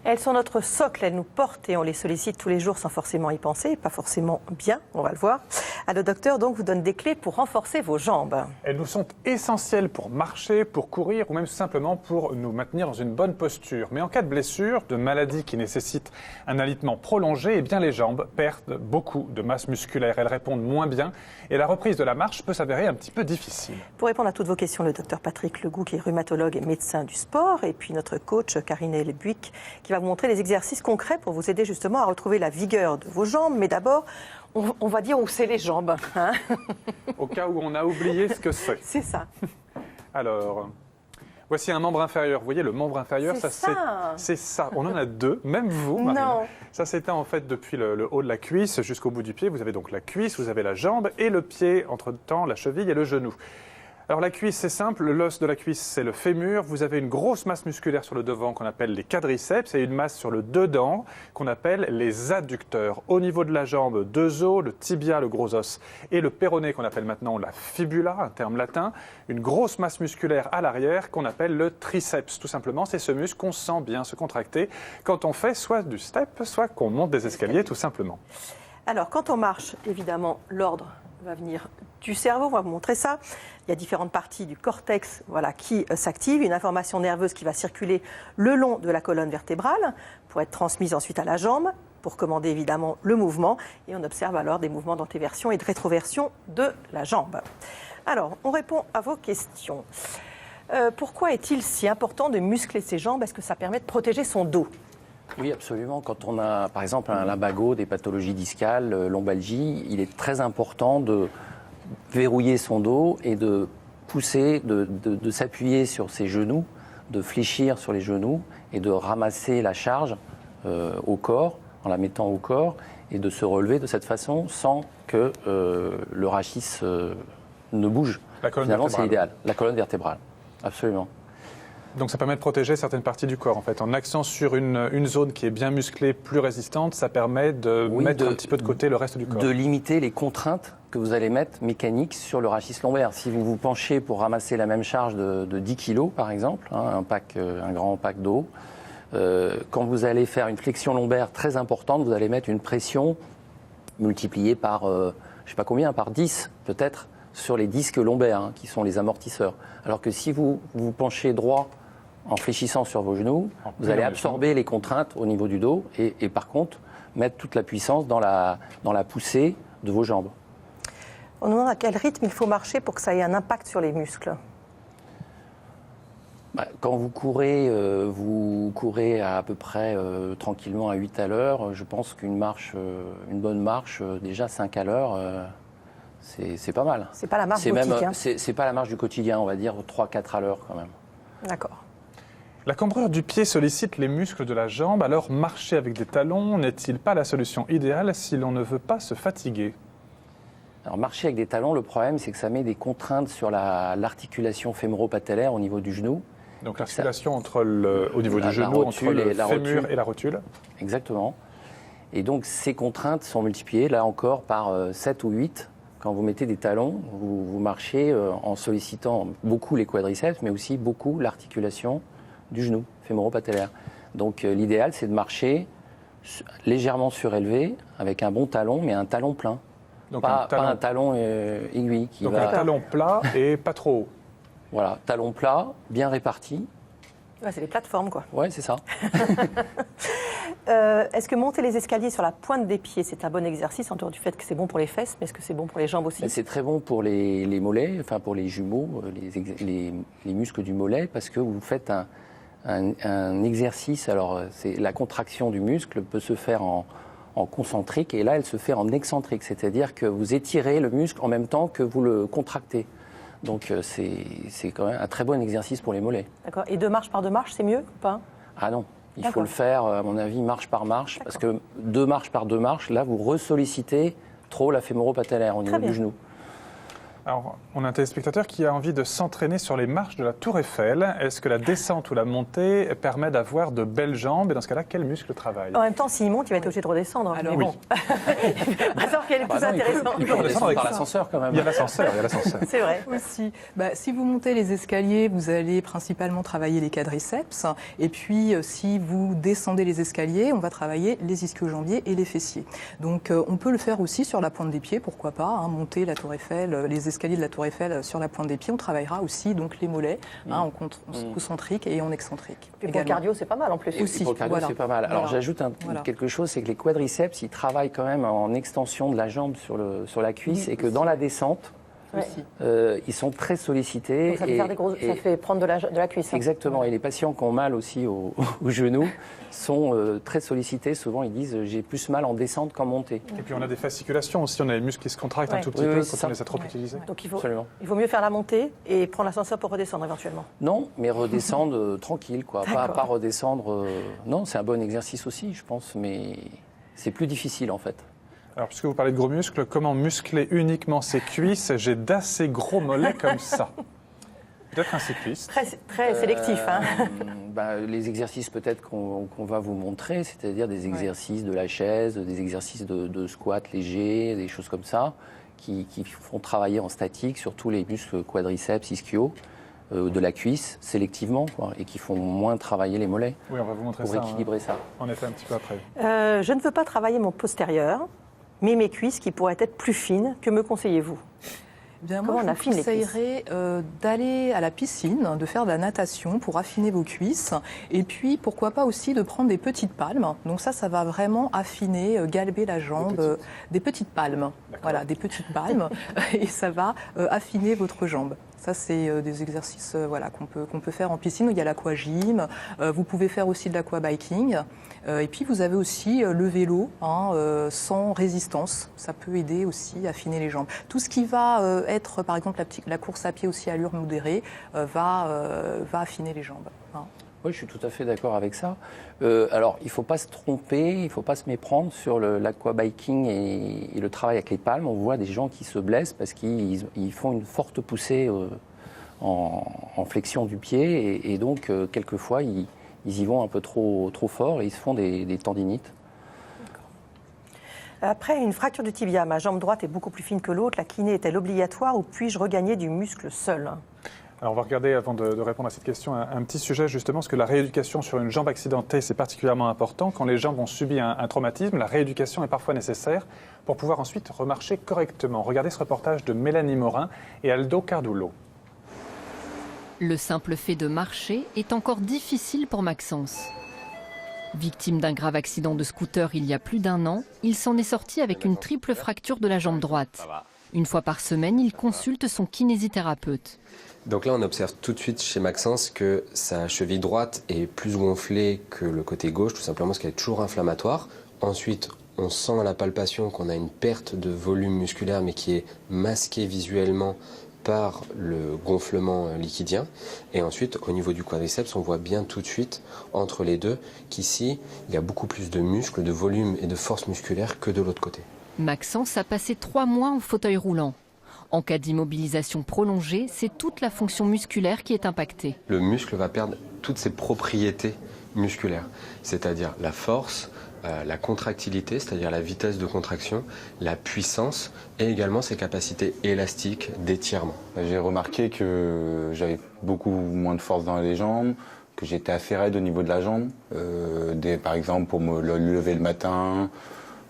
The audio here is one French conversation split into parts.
Elles sont notre socle, elles nous portent et on les sollicite tous les jours sans forcément y penser, pas forcément bien, on va le voir. Le docteur donc vous donne des clés pour renforcer vos jambes. Elles nous sont essentielles pour marcher, pour courir ou même simplement pour nous maintenir dans une bonne posture. Mais en cas de blessure, de maladie qui nécessite un alitement prolongé, eh bien les jambes perdent beaucoup de masse musculaire. Elles répondent moins bien et la reprise de la marche peut s'avérer un petit peu difficile. Pour répondre à toutes vos questions, le docteur Patrick Legout qui est rhumatologue et médecin du sport et puis notre coach Karine Elbuic qui va vous montrer des exercices concrets pour vous aider justement à retrouver la vigueur de vos jambes. Mais d'abord, on va dire où c'est les jambes. Hein. Au cas où on a oublié ce que c'est. C'est ça. Alors, voici un membre inférieur. Vous voyez, le membre inférieur, c'est ça. On en a deux, même vous, Marine. Non. Ça s'étend en fait depuis le haut de la cuisse jusqu'au bout du pied. Vous avez donc la cuisse, vous avez la jambe et le pied, entre-temps, la cheville et le genou. Alors la cuisse, c'est simple, l'os de la cuisse, c'est le fémur. Vous avez une grosse masse musculaire sur le devant qu'on appelle les quadriceps et une masse sur le dedans qu'on appelle les adducteurs. Au niveau de la jambe, deux os, le tibia, le gros os, et le péroné qu'on appelle maintenant la fibula, un terme latin. Une grosse masse musculaire à l'arrière qu'on appelle le triceps. Tout simplement, c'est ce muscle qu'on sent bien se contracter quand on fait soit du step, soit qu'on monte des escaliers, tout simplement. Alors, quand on marche, évidemment, l'ordre va venir du cerveau, on va vous montrer ça. Il y a différentes parties du cortex qui s'activent, une information nerveuse qui va circuler le long de la colonne vertébrale pour être transmise ensuite à la jambe, pour commander évidemment le mouvement. Et on observe alors des mouvements d'antéversion et de rétroversion de la jambe. Alors, on répond à vos questions. Pourquoi est-il si important de muscler ses jambes? Est-ce que ça permet de protéger son dos? Oui, absolument. Quand on a, par exemple, un lumbago, des pathologies discales, lombalgie, il est très important de verrouiller son dos et de pousser, de s'appuyer sur ses genoux, de fléchir sur les genoux et de ramasser la charge au corps, en la mettant au corps, et de se relever de cette façon sans que le rachis ne bouge. Finalement, c'est l'idéal. La colonne vertébrale, absolument. Donc ça permet de protéger certaines parties du corps en fait. En accent sur une zone qui est bien musclée, plus résistante, ça permet de mettre un petit peu de côté le reste du corps. De limiter les contraintes que vous allez mettre mécaniques sur le rachis lombaire. Si vous vous penchez pour ramasser la même charge de 10 kg par exemple, un grand pack d'eau, quand vous allez faire une flexion lombaire très importante, vous allez mettre une pression multipliée par, je ne sais pas combien, par 10 peut-être, sur les disques lombaires, qui sont les amortisseurs. Alors que si vous vous penchez droit en fléchissant sur vos genoux, vous allez absorber les contraintes au niveau du dos et par contre mettre toute la puissance dans la poussée de vos jambes. On nous demande à quel rythme il faut marcher pour que ça ait un impact sur les muscles. Quand vous courez à peu près tranquillement à 8 à l'heure. Je pense qu'une bonne marche, déjà 5 à l'heure, c'est pas mal. C'est pas la marche du quotidien. C'est pas la marche du quotidien, on va dire 3-4 à l'heure quand même. D'accord. La cambrure du pied sollicite les muscles de la jambe, alors marcher avec des talons n'est-il pas la solution idéale si l'on ne veut pas se fatiguer? Alors marcher avec des talons, le problème c'est que ça met des contraintes sur l'articulation fémoro-patellaire au niveau du genou. Donc l'articulation au niveau du genou, entre le fémur et la rotule. Exactement. Et donc ces contraintes sont multipliées, là encore, par 7 ou 8. Quand vous mettez des talons, vous marchez en sollicitant beaucoup les quadriceps, mais aussi beaucoup l'articulation du genou fémoro-patellaire. Donc l'idéal, c'est de marcher légèrement surélevé, avec un bon talon, mais un talon plein. Donc pas un talon aiguille. Donc un talon plat et pas trop haut. Voilà, talon plat, bien réparti. Ouais, c'est les plateformes, quoi. Oui, c'est ça. Est-ce que monter les escaliers sur la pointe des pieds, c'est un bon exercice, en dehors du fait que c'est bon pour les fesses, mais est-ce que c'est bon pour les jambes aussi? C'est très bon pour les mollets, enfin pour les jumeaux, les muscles du mollet, parce que vous faites un exercice. Alors, la contraction du muscle peut se faire en concentrique, et là, elle se fait en excentrique, c'est-à-dire que vous étirez le muscle en même temps que vous le contractez. Donc, c'est quand même un très bon exercice pour les mollets. D'accord. Et 2 marches par 2 marches, c'est mieux ou pas? Ah non. Il faut le faire, à mon avis, marche par marche, parce que 2 marches par 2 marches, là, vous ressollicitez trop la fémoro-patellaire au niveau du genou. Alors, on a un téléspectateur qui a envie de s'entraîner sur les marches de la Tour Eiffel. Est-ce que la descente ou la montée permet d'avoir de belles jambes? Et dans ce cas-là, quel muscle travaille? En même temps, s'il monte, il va être obligé de redescendre. Alors, mais bon. Alors quel est plus intéressant? Il faut redescendre par l'ascenseur quand même. Il y a l'ascenseur, C'est vrai. aussi, si vous montez les escaliers, vous allez principalement travailler les quadriceps. Et puis, si vous descendez les escaliers, on va travailler les ischio-jambiers et les fessiers. Donc, on peut le faire aussi sur la pointe des pieds, pourquoi pas, hein, monter la Tour Eiffel, les escaliers de la Tour Eiffel sur la pointe des pieds. On travaillera aussi donc les mollets, en concentrique et en excentrique. Et pour le cardio, c'est pas mal en plus. Aussi, Pour le cardio, c'est pas mal. Alors, j'ajoute quelque chose, c'est que les quadriceps, ils travaillent quand même en extension de la jambe sur la cuisse, et que dans la descente, ils sont très sollicités. Donc ça peut, ça fait prendre de la cuisse. Hein. Exactement. Et les patients qui ont mal aussi au genou sont très sollicités. Souvent, ils disent j'ai plus mal en descente qu'en montée. Et puis on a des fasciculations aussi, on a les muscles qui se contractent un tout petit peu quand on les a trop utilisés. Donc il vaut mieux faire la montée et prendre l'ascenseur pour redescendre éventuellement. Non, mais redescendre tranquille, quoi. Pas redescendre. Non, c'est un bon exercice aussi, je pense, mais c'est plus difficile en fait. Alors, puisque vous parlez de gros muscles, comment muscler uniquement ses cuisses? J'ai d'assez gros mollets comme ça. Peut-être un cycliste. Très sélectif. Hein. Les exercices peut-être qu'on va vous montrer, c'est-à-dire des exercices de la chaise, des exercices de squat léger, des choses comme ça, qui font travailler en statique sur tous les muscles quadriceps, ischio, de la cuisse, sélectivement, quoi, et qui font moins travailler les mollets. Oui, on va vous montrer pour équilibrer ça. En effet, un petit peu après. Je ne veux pas travailler mon postérieur, mais mes cuisses qui pourraient être plus fines. Que me conseillez-vous? Moi, je vous conseillerais d'aller à la piscine, de faire de la natation pour affiner vos cuisses. Et puis, pourquoi pas aussi de prendre des petites palmes. Donc ça va vraiment affiner, galber la jambe. Des petites palmes. Voilà, des petites palmes. Et ça va affiner votre jambe. Ça, c'est des exercices qu'on peut faire en piscine. Il y a l'aquagym. Vous pouvez faire aussi de l'aquabiking. Et puis, vous avez aussi le vélo sans résistance. Ça peut aider aussi à affiner les jambes. Tout ce qui va être, par exemple, la course à pied aussi à allure modérée, va affiner les jambes. Hein. Oui, je suis tout à fait d'accord avec ça. Alors, il ne faut pas se tromper, il ne faut pas se méprendre sur l'aquabiking et le travail avec les palmes. On voit des gens qui se blessent parce qu'ils font une forte poussée en flexion du pied. Et donc, quelquefois, ils y vont un peu trop fort et ils se font des tendinites. Après une fracture du tibia, ma jambe droite est beaucoup plus fine que l'autre. La kiné est-elle obligatoire ou puis-je regagner du muscle seul? Alors on va regarder, avant de répondre à cette question, un petit sujet justement, parce que la rééducation sur une jambe accidentée, c'est particulièrement important. Quand les jambes ont subi un traumatisme, la rééducation est parfois nécessaire pour pouvoir ensuite remarcher correctement. Regardez ce reportage de Mélanie Morin et Aldo Cardullo. Le simple fait de marcher est encore difficile pour Maxence. Victime d'un grave accident de scooter il y a plus d'1 an, il s'en est sorti avec une triple fracture de la jambe droite. Une fois par semaine, il consulte son kinésithérapeute. Donc là, on observe tout de suite chez Maxence que sa cheville droite est plus gonflée que le côté gauche, tout simplement parce qu'elle est toujours inflammatoire. Ensuite, on sent à la palpation qu'on a une perte de volume musculaire, mais qui est masquée visuellement par le gonflement liquidien. Et ensuite, au niveau du quadriceps, on voit bien tout de suite, entre les deux, qu'ici, il y a beaucoup plus de muscles, de volume et de force musculaire que de l'autre côté. Maxence a passé 3 mois en fauteuil roulant. En cas d'immobilisation prolongée, c'est toute la fonction musculaire qui est impactée. Le muscle va perdre toutes ses propriétés musculaires, c'est-à-dire la force, la contractilité, c'est-à-dire la vitesse de contraction, la puissance et également ses capacités élastiques d'étirement. J'ai remarqué que j'avais beaucoup moins de force dans les jambes, que j'étais assez raide au niveau de la jambe. Par exemple, pour me lever le matin,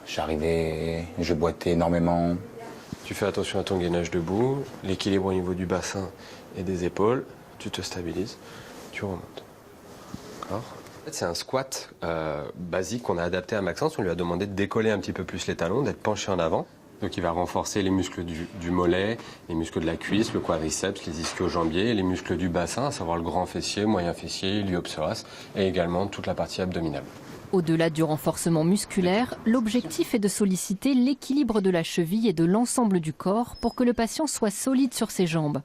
je boitais énormément. Tu fais attention à ton gainage debout, l'équilibre au niveau du bassin et des épaules, tu te stabilises, tu remontes. D'accord ? C'est un squat basique qu'on a adapté à Maxence. On lui a demandé de décoller un petit peu plus les talons, d'être penché en avant. Donc il va renforcer les muscles du mollet, les muscles de la cuisse, le quadriceps, les ischio-jambiers, les muscles du bassin, à savoir le grand fessier, moyen fessier, l'iliopsoas, et également toute la partie abdominale. Au-delà du renforcement musculaire, l'objectif est de solliciter l'équilibre de la cheville et de l'ensemble du corps pour que le patient soit solide sur ses jambes.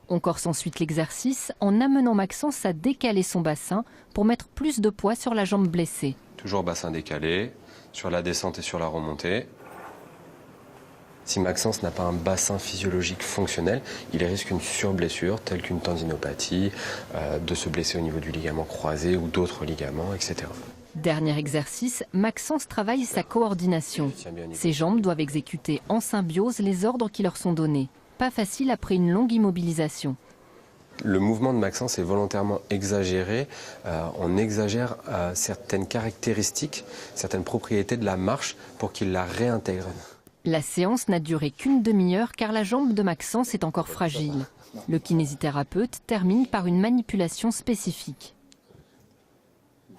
On corse ensuite l'exercice en amenant Maxence à décaler son bassin pour mettre plus de poids sur la jambe blessée. Toujours bassin décalé, sur la descente et sur la remontée. Si Maxence n'a pas un bassin physiologique fonctionnel, il risque une surblessure telle qu'une tendinopathie, de se blesser au niveau du ligament croisé ou d'autres ligaments, etc. Dernier exercice, Maxence travaille sa coordination. Ses jambes doivent exécuter en symbiose les ordres qui leur sont donnés. Pas facile après une longue immobilisation. Le mouvement de Maxence est volontairement exagéré. On exagère certaines caractéristiques, certaines propriétés de la marche pour qu'il la réintègre. La séance n'a duré qu'une demi-heure car la jambe de Maxence est encore fragile. Le kinésithérapeute termine par une manipulation spécifique.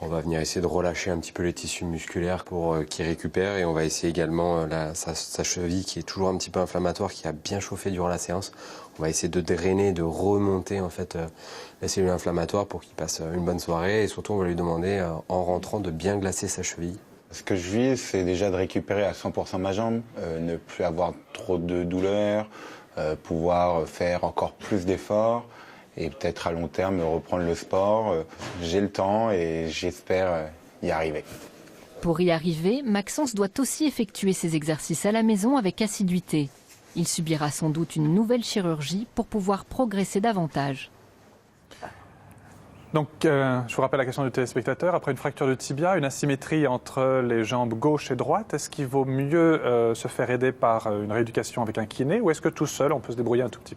On va venir essayer de relâcher un petit peu les tissus musculaires pour qu'ils récupèrent et on va essayer également sa cheville qui est toujours un petit peu inflammatoire, qui a bien chauffé durant la séance. On va essayer de drainer, de remonter en fait les cellules inflammatoires pour qu'il passe une bonne soirée et surtout on va lui demander en rentrant de bien glacer sa cheville. Ce que je vise, c'est déjà de récupérer à 100% ma jambe, ne plus avoir trop de douleur, pouvoir faire encore plus d'efforts et peut-être à long terme reprendre le sport. J'ai le temps et j'espère y arriver. Pour y arriver, Maxence doit aussi effectuer ses exercices à la maison avec assiduité. Il subira sans doute une nouvelle chirurgie pour pouvoir progresser davantage. Donc, je vous rappelle la question du téléspectateur. Après une fracture de tibia, une asymétrie entre les jambes gauche et droite, est-ce qu'il vaut mieux se faire aider par une rééducation avec un kiné ou est-ce que tout seul, on peut se débrouiller un tout petit peu ?